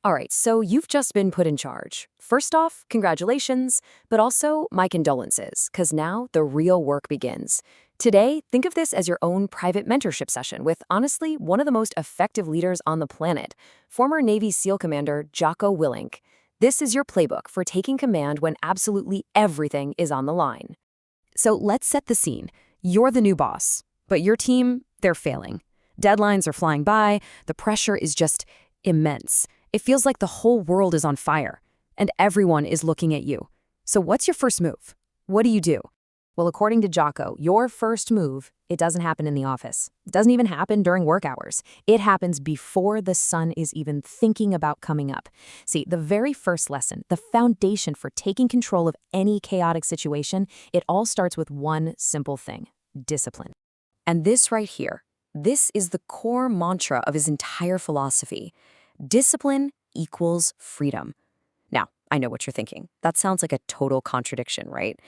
All right, so you've just been put in charge. First off, congratulations, but also my condolences, because now the real work begins. Today, think of this as your own private mentorship session with, honestly, one of the most effective leaders on the planet, former Navy SEAL Commander Jocko Willink. This is your playbook for taking command when absolutely everything is on the line. So let's set the scene. You're the new boss, but your team, they're failing. Deadlines are flying by, the pressure is just immense. It feels like the whole world is on fire, and everyone is looking at you. So what's your first move? What do? Well, according to Jocko, your first move, it doesn't happen in the office. It doesn't even happen during work hours. It happens before the sun is even thinking about coming up. See, the very first lesson, the foundation for taking control of any chaotic situation, it all starts with one simple thing: discipline. And this right here, this is the core mantra of his entire philosophy. Discipline equals freedom. Now, I know what you're thinking. That sounds like a total contradiction, right?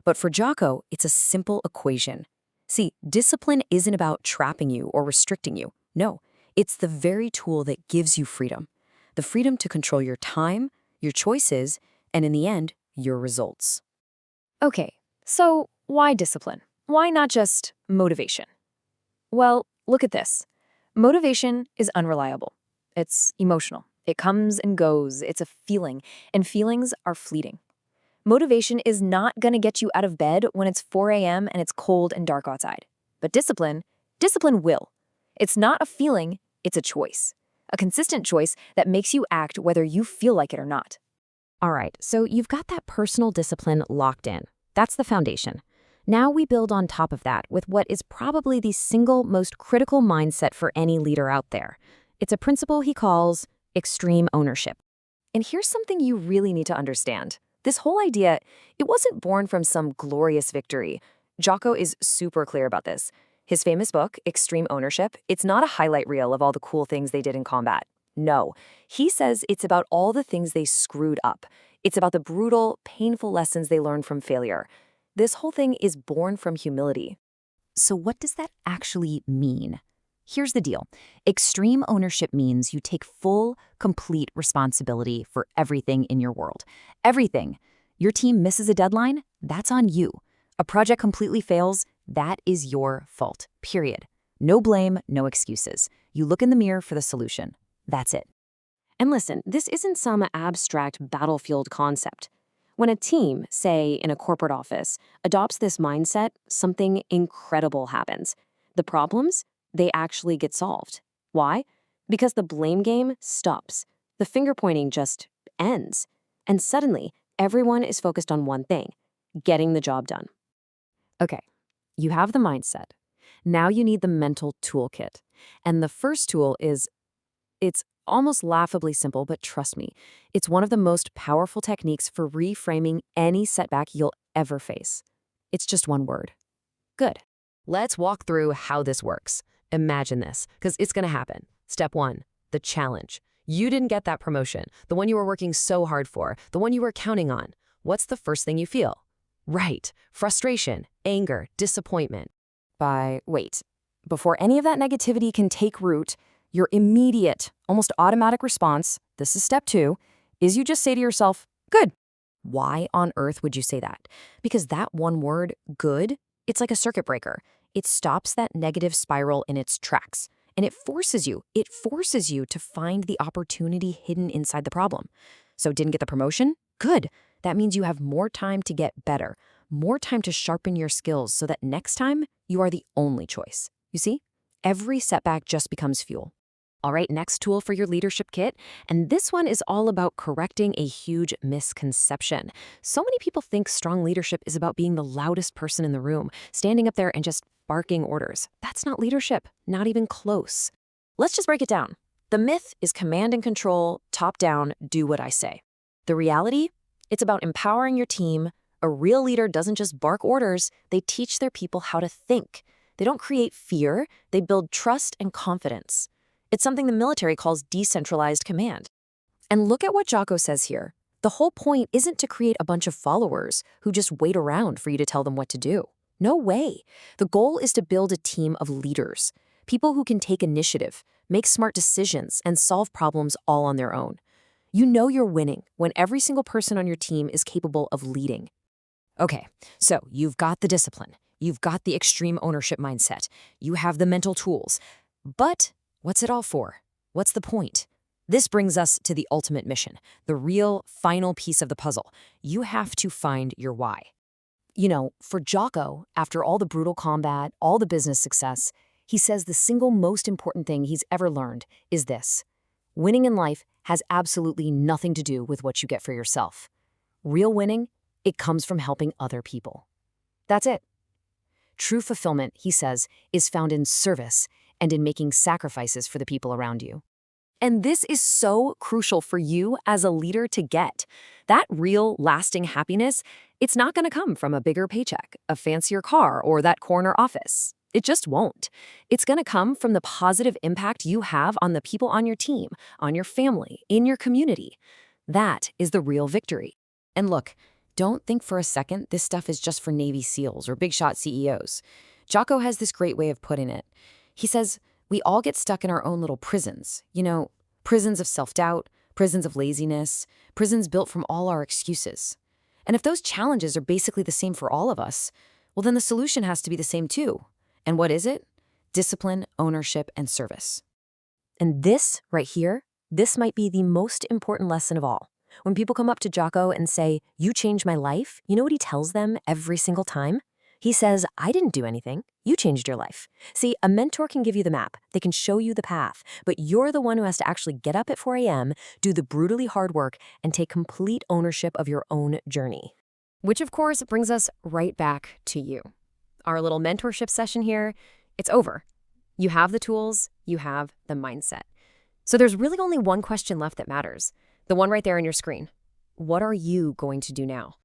But for Jocko, it's a simple equation. See, discipline isn't about trapping you or restricting you. No, it's the very tool that gives you freedom. The freedom to control your time, your choices, and in the end, your results. Okay, so why discipline? Why not just motivation? Well, look at this. Motivation is unreliable. It's emotional. It comes and goes. It's a feeling, and feelings are fleeting. Motivation is not going to get you out of bed when it's 4 a.m. and it's cold and dark outside. But discipline will. It's not a feeling, it's a choice. A consistent choice that makes you act whether you feel like it or not. All right, so you've got that personal discipline locked in. That's the foundation. Now we build on top of that with what is probably the single most critical mindset for any leader out there. It's a principle he calls extreme ownership. And here's something you really need to understand. This whole idea, it wasn't born from some glorious victory. Jocko is super clear about this. His famous book, Extreme Ownership, it's not a highlight reel of all the cool things they did in combat. No, he says it's about all the things they screwed up. It's about the brutal, painful lessons they learned from failure. This whole thing is born from humility. So what does that actually mean? Here's the deal. Extreme ownership means you take full, complete responsibility for everything in your world. Everything. Your team misses a deadline, that's on you. A project completely fails, that is your fault, period. No blame, no excuses. You look in the mirror for the solution. That's it. And listen, this isn't some abstract battlefield concept. When a team, say in a corporate office, adopts this mindset, something incredible happens. The problems? They actually get solved. Why? Because the blame game stops. The finger pointing just ends. And suddenly, everyone is focused on one thing: getting the job done. Okay, you have the mindset. Now you need the mental toolkit. And the first tool is, it's almost laughably simple, but trust me, it's one of the most powerful techniques for reframing any setback you'll ever face. It's just one word: good. Let's walk through how this works. Imagine this, because it's going to happen. Step 1, the challenge. You didn't get that promotion, the one you were working so hard for, the one you were counting on. What's the first thing you feel? Right, frustration, anger, disappointment. Before any of that negativity can take root, your immediate, almost automatic response, this is step 2, is you just say to yourself, good. Why on earth would you say that? Because that one word, good, it's like a circuit breaker. It stops that negative spiral in its tracks, and it forces you to find the opportunity hidden inside the problem. So didn't get the promotion? Good. That means you have more time to get better, more time to sharpen your skills so that next time you are the only choice. You see? Every setback just becomes fuel. All right, next tool for your leadership kit, and this one is all about correcting a huge misconception. So many people think strong leadership is about being the loudest person in the room, standing up there and just barking orders. That's not leadership, not even close. Let's just break it down. The myth is command and control, top down, do what I say. The reality? It's about empowering your team. A real leader doesn't just bark orders, they teach their people how to think. They don't create fear, they build trust and confidence. It's something the military calls decentralized command. And look at what Jocko says here. The whole point isn't to create a bunch of followers who just wait around for you to tell them what to do. No way. The goal is to build a team of leaders, people who can take initiative, make smart decisions, and solve problems all on their own. You know you're winning when every single person on your team is capable of leading. Okay, so you've got the discipline, you've got the extreme ownership mindset, you have the mental tools. But what's it all for? What's the point? This brings us to the ultimate mission, the real final piece of the puzzle. You have to find your why. You know, for Jocko, after all the brutal combat, all the business success, he says the single most important thing he's ever learned is this: winning in life has absolutely nothing to do with what you get for yourself. Real winning, it comes from helping other people. That's it. True fulfillment, he says, is found in service and in making sacrifices for the people around you. And this is so crucial for you as a leader to get. That real, lasting happiness, it's not going to come from a bigger paycheck, a fancier car, or that corner office. It just won't. It's going to come from the positive impact you have on the people on your team, on your family, in your community. That is the real victory. And look, don't think for a second this stuff is just for Navy SEALs or big shot CEOs. Jocko has this great way of putting it. He says, we all get stuck in our own little prisons. You know, prisons of self-doubt, prisons of laziness, prisons built from all our excuses. And if those challenges are basically the same for all of us, well, then the solution has to be the same too. And what is it? Discipline, ownership, and service. And this right here, this might be the most important lesson of all. When people come up to Jocko and say, "You changed my life," you know what he tells them every single time? He says, "I didn't do anything. You changed your life." See, a mentor can give you the map. They can show you the path. But you're the one who has to actually get up at 4 a.m., do the brutally hard work, and take complete ownership of your own journey. Which, of course, brings us right back to you. Our little mentorship session here, it's over. You have the tools, you have the mindset. So there's really only one question left that matters. The one right there on your screen. What are you going to do now?